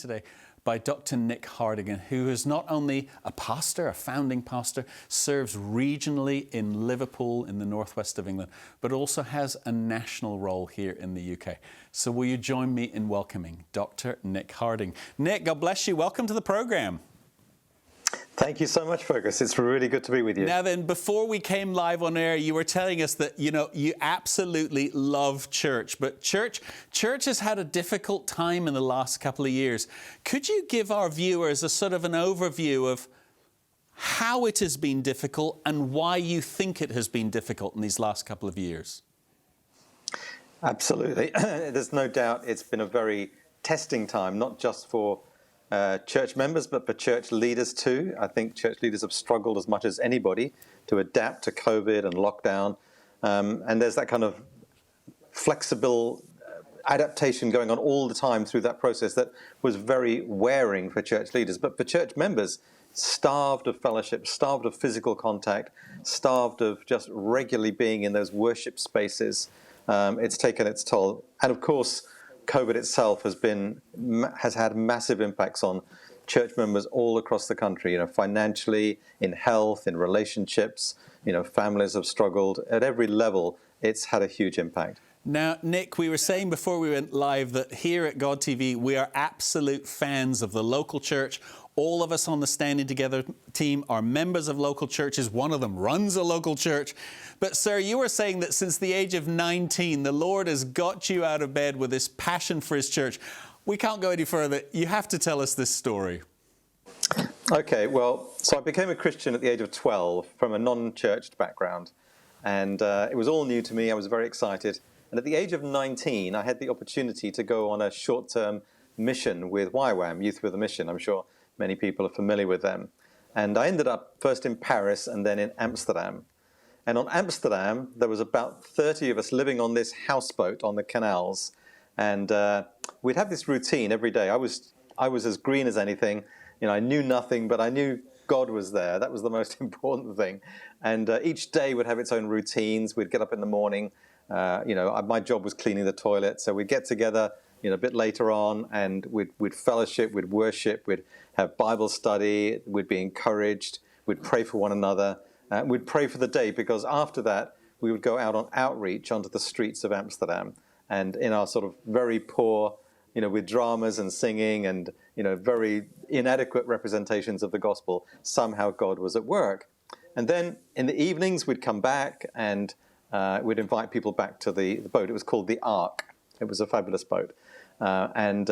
today by Dr. Nic Harding, who is not only a pastor, a founding pastor, serves regionally in Liverpool in the northwest of England, but also has a national role here in the UK. So will you join me in welcoming Dr. Nic Harding? Nic, God bless you. Welcome to the program. Thank you so much, Fergus. It's really good to be with you. Now then, before we came live on air, you were telling us that, you absolutely love church, but church has had a difficult time in the last couple of years. Could you give our viewers a sort of an overview of how it has been difficult and why you think it has been difficult in these last couple of years? Absolutely. There's no doubt it's been a very testing time, not just for church members, but for church leaders too. I think church leaders have struggled as much as anybody to adapt to COVID and lockdown. And there's that kind of flexible adaptation going on all the time through that process that was very wearing for church leaders. But for church members, starved of fellowship, starved of physical contact, starved of just regularly being in those worship spaces, it's taken its toll. And of course, COVID itself has had massive impacts on church members all across the country, financially, in health, in relationships, families have struggled. At every level, it's had a huge impact. Now, Nic, we were saying before we went live that here at God TV, we are absolute fans of the local church. All of us on the Standing Together team are members of local churches. One of them runs a local church. But, sir, you were saying that since the age of 19, the Lord has got you out of bed with this passion for His church. We can't go any further. You have to tell us this story. Okay, well, so I became a Christian at the age of 12 from a non-churched background. And it was all new to me. I was very excited. And at the age of 19, I had the opportunity to go on a short-term mission with YWAM, Youth with a Mission. I'm sure many people are familiar with them. And I ended up first in Paris and then in Amsterdam. And on Amsterdam, there was about 30 of us living on this houseboat on the canals. And we'd have this routine every day. I was as green as anything. I knew nothing, but I knew God was there. That was the most important thing. And each day would have its own routines. We'd get up in the morning. My job was cleaning the toilet. So we'd get together a bit later on, and we'd fellowship, we'd worship, we'd have Bible study, we'd be encouraged, we'd pray for one another, we'd pray for the day, because after that we would go out on outreach onto the streets of Amsterdam, and in our sort of very poor, with dramas and singing and very inadequate representations of the gospel, somehow God was at work. And then in the evenings we'd come back and we'd invite people back to the boat. It was called the Ark. It was a fabulous boat. And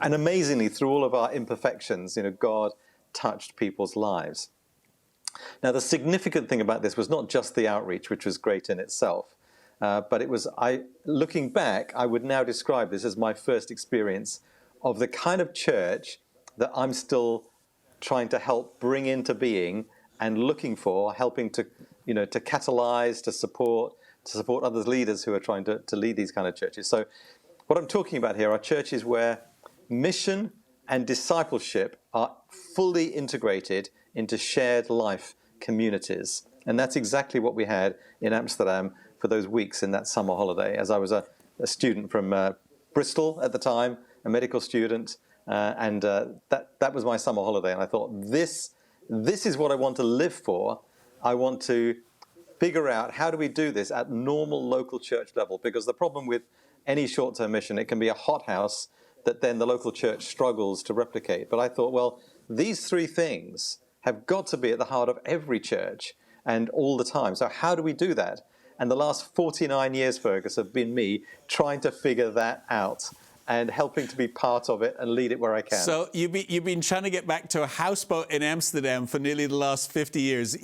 amazingly, through all of our imperfections, God touched people's lives. Now, the significant thing about this was not just the outreach, which was great in itself, but it was, looking back, I would now describe this as my first experience of the kind of church that I'm still trying to help bring into being and looking for, helping to, to catalyze, to support other leaders who are trying to lead these kind of churches. So what I'm talking about here are churches where mission and discipleship are fully integrated into shared life communities. And that's exactly what we had in Amsterdam for those weeks in that summer holiday. As I was a student from Bristol at the time, a medical student, and that was my summer holiday. And I thought, this is what I want to live for. I want to figure out how do we do this at normal local church level, because the problem with any short-term mission, it can be a hothouse that then the local church struggles to replicate. But I thought, well, these three things have got to be at the heart of every church and all the time. So how do we do that? And the last 49 years, Fergus, have been me trying to figure that out and helping to be part of it and lead it where I can. So you've been trying to get back to a houseboat in Amsterdam for nearly the last 50 years.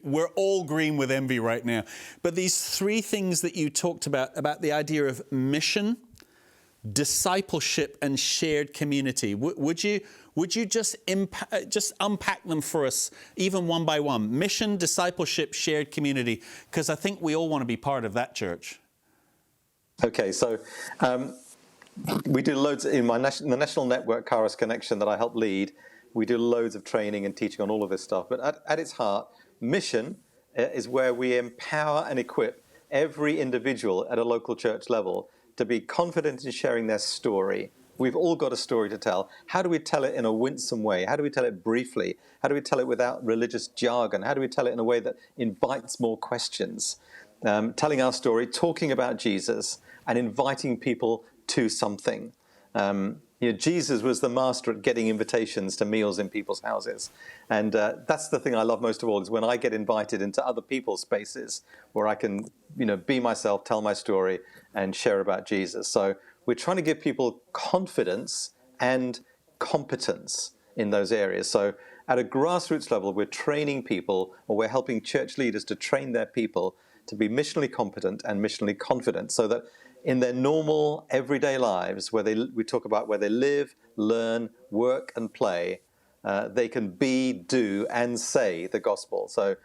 We're all green with envy right now. But these three things that you talked about the idea of mission, discipleship, and shared community, would you just unpack them for us, even one by one? Mission, discipleship, shared community, because I think we all want to be part of that church. Okay, so we do loads in the national network, Charis Connection, that I help lead. We do loads of training and teaching on all of this stuff. But at its heart, mission is where we empower and equip every individual at a local church level to be confident in sharing their story, We've all got a story to tell. How do we tell it in a winsome way? How do we tell it briefly? How do we tell it without religious jargon? How do we tell it in a way that invites more questions? Telling our story, talking about Jesus, and inviting people to something. Jesus was the master at getting invitations to meals in people's houses. And that's the thing I love most of all, is when I get invited into other people's spaces where I can, be myself, tell my story, and share about Jesus. So we're trying to give people confidence and competence in those areas. So at a grassroots level, we're training people, or we're helping church leaders to train their people to be missionally competent and missionally confident, so that in their normal everyday lives, we talk about where they live, learn, work, and play, they can be, do, and say the gospel. So,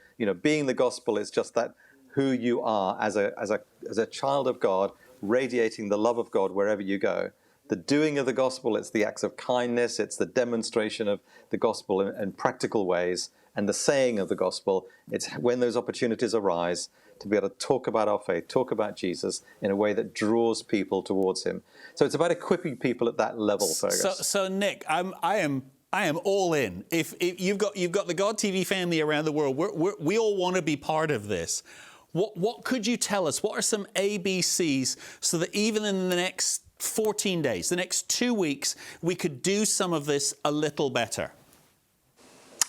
being the gospel is just that, who you are as a child of God, radiating the love of God wherever you go. The doing of the gospel, it's the acts of kindness, it's the demonstration of the gospel in practical ways, and the saying of the gospel, it's when those opportunities arise to be able to talk about our faith, talk about Jesus in a way that draws people towards him. So it's about equipping people at that level, Fergus. So Nic, I am all in. If you've got the God TV family around the world, we all want to be part of this. What could you tell us? What are some ABCs so that even in the next 14 days, the next 2 weeks, we could do some of this a little better?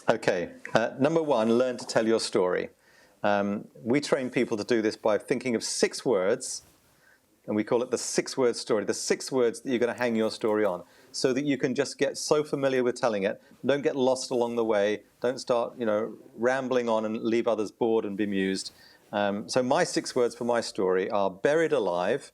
Okay. Number one, learn to tell your story. We train people to do this by thinking of 6 words, and we call it the 6-word story, the 6 words that you're going to hang your story on, so that you can just get so familiar with telling it. Don't get lost along the way. Don't start, rambling on and leave others bored and bemused. So my 6 words for my story are buried alive,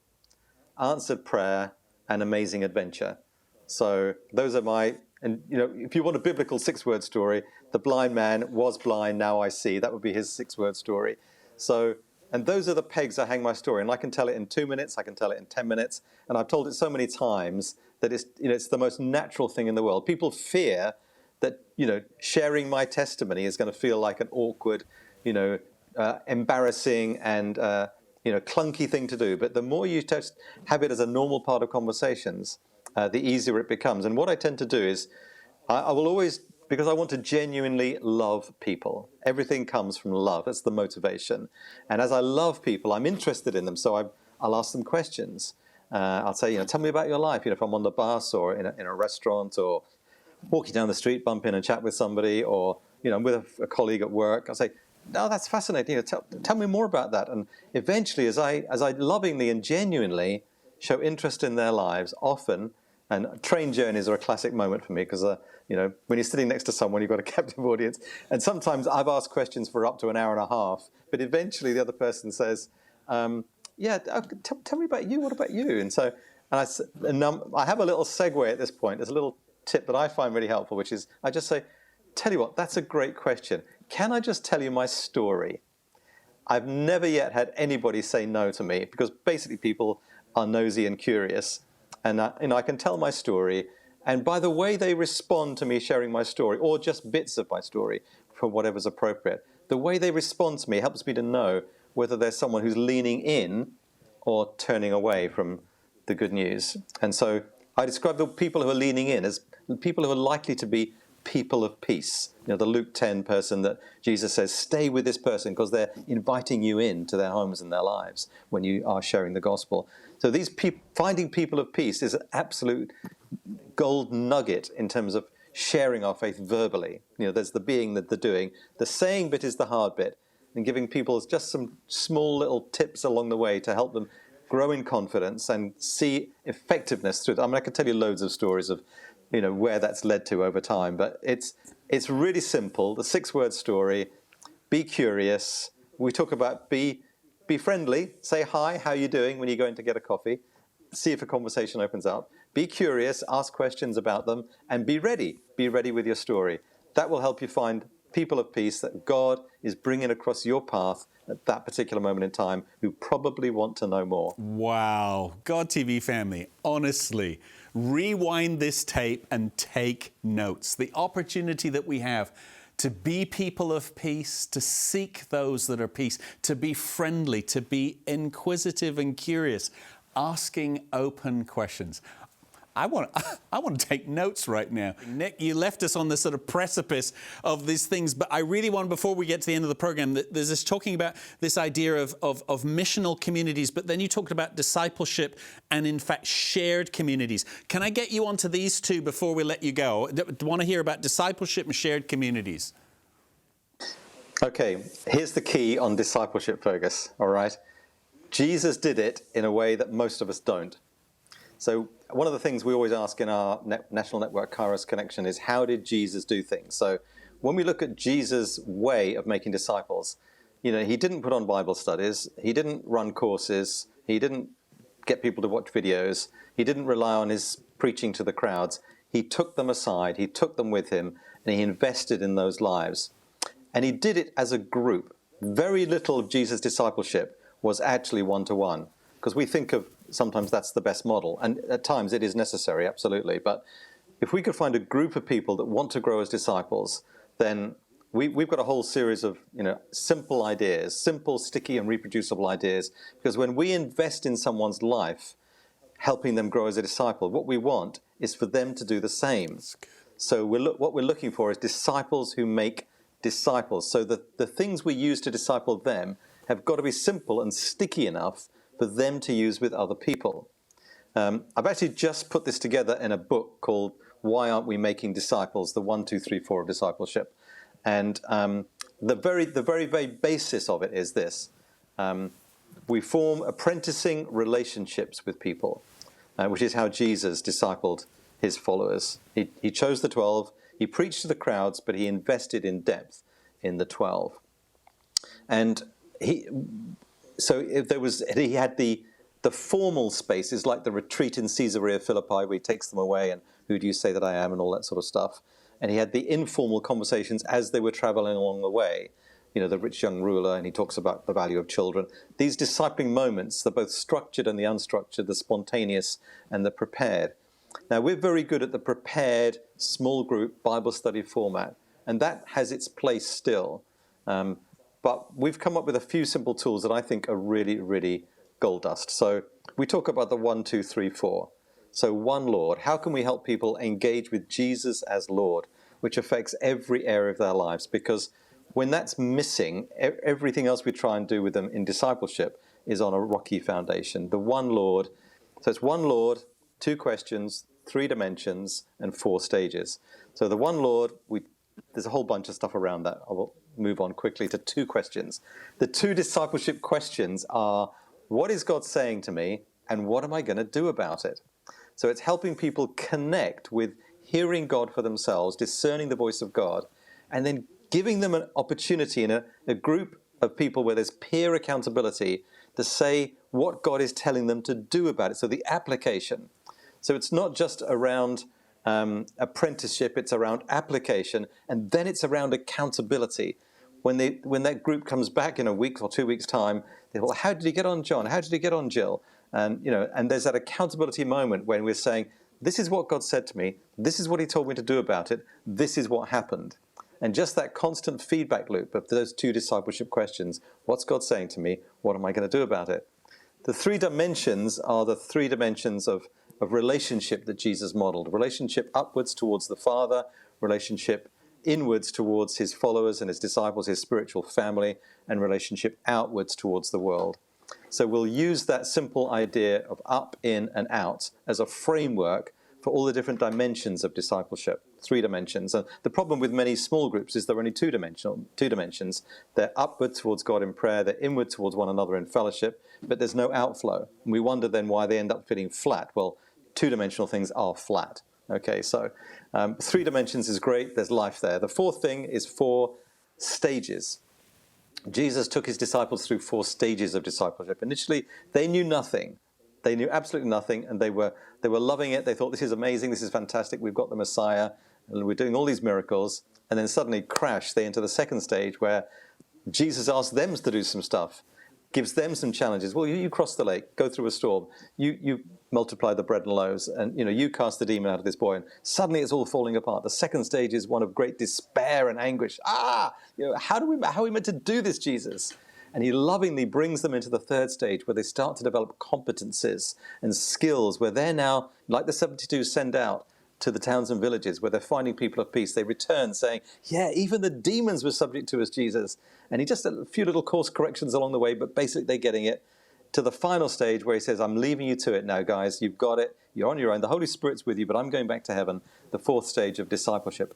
answered prayer, and amazing adventure. So those are my, and if you want a biblical 6-word story, the blind man was blind, now I see. That would be his 6-word story. So, and those are the pegs I hang my story. And I can tell it in 2 minutes, I can tell it in 10 minutes. And I've told it so many times that it's the most natural thing in the world. People fear that, sharing my testimony is going to feel like an awkward, embarrassing and clunky thing to do. But the more you just have it as a normal part of conversations, the easier it becomes. And what I tend to do is I will always, because I want to genuinely love people. Everything comes from love. That's the motivation. And as I love people, I'm interested in them. So I'll ask them questions. I'll say, tell me about your life. If I'm on the bus or in a restaurant or walking down the street, bump in and chat with somebody, or I'm with a colleague at work. I'll say, "No, that's fascinating. Tell me more about that." And eventually, as I lovingly and genuinely show interest in their lives, often, and train journeys are a classic moment for me because when you're sitting next to someone, you've got a captive audience, and sometimes I've asked questions for up to an hour and a half, but eventually the other person says, tell me about you. What about you? And so, I have a little segue at this point. There's a little tip that I find really helpful, which is I just say, "Tell you what, that's a great question. Can I just tell you my story?" I've never yet had anybody say no to me, because basically people are nosy and curious, and I can tell my story, and by the way they respond to me sharing my story, or just bits of my story for whatever's appropriate, the way they respond to me helps me to know whether there's someone who's leaning in or turning away from the good news. And so I describe the people who are leaning in as people who are likely to be people of peace. The Luke 10 person that Jesus says, stay with this person because they're inviting you into their homes and their lives when you are sharing the gospel. So finding people of peace is an absolute gold nugget in terms of sharing our faith verbally. There's the being, the doing. The saying bit is the hard bit, and giving people just some small little tips along the way to help them grow in confidence and see effectiveness through. I can tell you loads of stories of where that's led to over time, but it's really simple. The 6-word story: be curious. We talk about be friendly. Say hi, how are you doing when you go in to get a coffee? See if a conversation opens up. Be curious, ask questions about them, and be ready. Be ready with your story. That will help you find people of peace that God is bringing across your path at that particular moment in time, who probably want to know more. Wow. God TV family, honestly, rewind this tape and take notes. The opportunity that we have to be people of peace, to seek those that are peace, to be friendly, to be inquisitive and curious, asking open questions. I want to take notes right now. Nick, you left us on this sort of precipice of these things, but I really want, before we get to the end of the program, there's this talking about this idea of missional communities, but then you talked about discipleship and, in fact, shared communities. Can I get you onto these two before we let you go? I want to hear about discipleship and shared communities. Okay, here's the key on discipleship, Fergus, all right? Jesus did it in a way that most of us don't. So one of the things we always ask in our national network, Kairos Connection, is how did Jesus do things? So when we look at Jesus' way of making disciples, you know, he didn't put on Bible studies, he didn't run courses, he didn't get people to watch videos, he didn't rely on his preaching to the crowds. He took them aside, he took them with him, and he invested in those lives. And he did it as a group. Very little of Jesus' discipleship was actually one-to-one, because we think of sometimes that's the best model, and at times it is necessary, absolutely. But if we could find a group of people that want to grow as disciples, then we've got a whole series of, you know, simple ideas, simple, sticky, and reproducible ideas. Because when we invest in someone's life, helping them grow as a disciple, what we want is for them to do the same. So what we're looking for is disciples who make disciples. So the things we use to disciple them have got to be simple and sticky enough for them to use with other people. I've actually just put this together in a book called Why Aren't We Making Disciples? The 1, 2, 3, 4 of discipleship. And the very basis of it is this. We form apprenticing relationships with people, which is how Jesus discipled his followers. He chose the 12, he preached to the crowds, but he invested in depth in the 12. And he had the formal spaces, like the retreat in Caesarea Philippi, where he takes them away and who do you say that I am and all that sort of stuff. And he had the informal conversations as they were traveling along the way. You know, the rich young ruler, and he talks about the value of children. These discipling moments, the both structured and the unstructured, the spontaneous and the prepared. Now, we're very good at the prepared small group Bible study format, and that has its place still. But we've come up with a few simple tools that I think are really, really gold dust. So we talk about the 1, 2, 3, 4. So one Lord. How can we help people engage with Jesus as Lord, which affects every area of their lives? Because when that's missing, everything else we try and do with them in discipleship is on a rocky foundation. The one Lord. So it's one Lord, 2 questions, 3 dimensions, and 4 stages. So the one Lord, there's a whole bunch of stuff around that. I will move on quickly to 2 questions. The 2 discipleship questions are, what is God saying to me, and what am I going to do about it? So it's helping people connect with hearing God for themselves, discerning the voice of God, and then giving them an opportunity in a group of people where there's peer accountability to say what God is telling them to do about it. So the application. So it's not just around apprenticeship, it's around application, and then it's around accountability. When that group comes back in a week or 2 weeks' time, they well, how did he get on, John? How did he get on, Jill? And and there's that accountability moment when we're saying, this is what God said to me, this is what he told me to do about it, this is what happened. And just that constant feedback loop of those 2 discipleship questions, what's God saying to me, what am I going to do about it? The 3 dimensions are the 3 dimensions of relationship that Jesus modeled. Relationship upwards towards the Father, relationship inwards towards his followers and his disciples, his spiritual family, and relationship outwards towards the world. So we'll use that simple idea of up, in, and out as a framework for all the different dimensions of discipleship, 3 dimensions. And the problem with many small groups is they're only 2 dimensions. They're upward towards God in prayer, they're inward towards one another in fellowship, but there's no outflow. And we wonder then why they end up feeling flat. Well, 2-dimensional things are flat. Okay, so 3 dimensions is great, there's life there. The 4th thing is 4 stages. Jesus took his disciples through 4 stages of discipleship. Initially, they knew nothing. They knew absolutely nothing, and they were loving it. They thought, this is amazing, this is fantastic, we've got the Messiah, and we're doing all these miracles. And then suddenly, crash, they enter the 2nd stage where Jesus asks them to do some stuff, gives them some challenges. Well, you cross the lake, go through a storm, you multiply the bread and loaves, and you cast the demon out of this boy, and suddenly it's all falling apart. The 2nd stage is one of great despair and anguish. How are we meant to do this, Jesus? And he lovingly brings them into the third stage where they start to develop competencies and skills, where they're now, like the 72 send out to the towns and villages, where they're finding people of peace. They return saying, yeah, even the demons were subject to us, Jesus. And he just a few little course corrections along the way, but basically they're getting it. To the final stage where he says, I'm leaving you to it now, guys. You've got it. You're on your own. The Holy Spirit's with you, but I'm going back to heaven. The fourth stage of discipleship.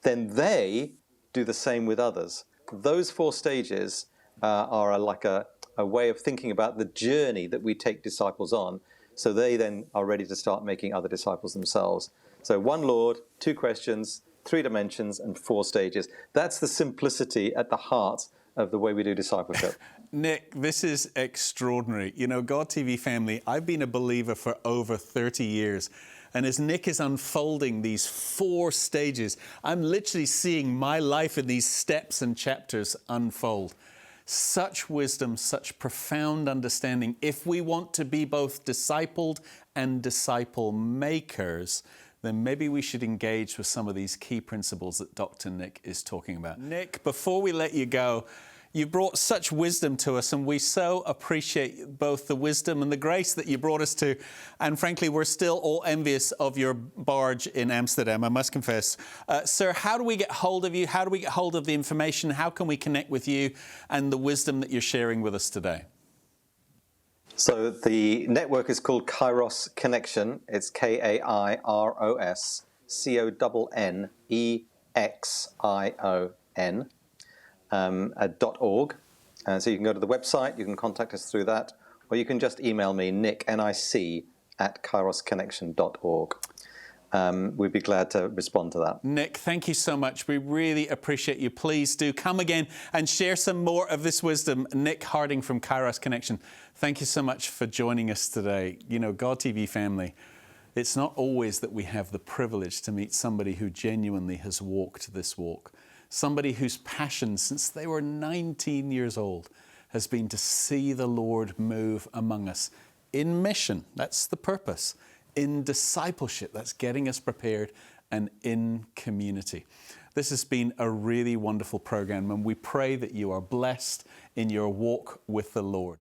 Then they do the same with others. Those four stages are like a way of thinking about the journey that we take disciples on. So they then are ready to start making other disciples themselves. So one Lord, two questions, three dimensions, and four stages. That's the simplicity at the heart of the way we do discipleship. Nic, this is extraordinary. You know, God TV family, I've been a believer for over 30 years. And as Nic is unfolding these four stages, I'm literally seeing my life in these steps and chapters unfold. Such wisdom, such profound understanding. If we want to be both discipled and disciple makers, then maybe we should engage with some of these key principles that Dr. Nic is talking about. Nic, before we let you go, you brought such wisdom to us, and we so appreciate both the wisdom and the grace that you brought us to. And frankly, we're still all envious of your barge in Amsterdam, I must confess. Sir, how do we get hold of you? How do we get hold of the information? How can we connect with you and the wisdom that you're sharing with us today? So the network is called Kairos Connection. It's Kairos Connexion. .org. So you can go to the website, you can contact us through that, or you can just email me, Nic, Nic, at kairosconnection.org. We'd be glad to respond to that. Nic, thank you so much. We really appreciate you. Please do come again and share some more of this wisdom. Nic Harding from Kairos Connection, thank you so much for joining us today. You know, God TV family, it's not always that we have the privilege to meet somebody who genuinely has walked this walk. Somebody whose passion since they were 19 years old has been to see the Lord move among us in mission. That's the purpose. In discipleship, that's getting us prepared, and in community. This has been a really wonderful program, and we pray that you are blessed in your walk with the Lord.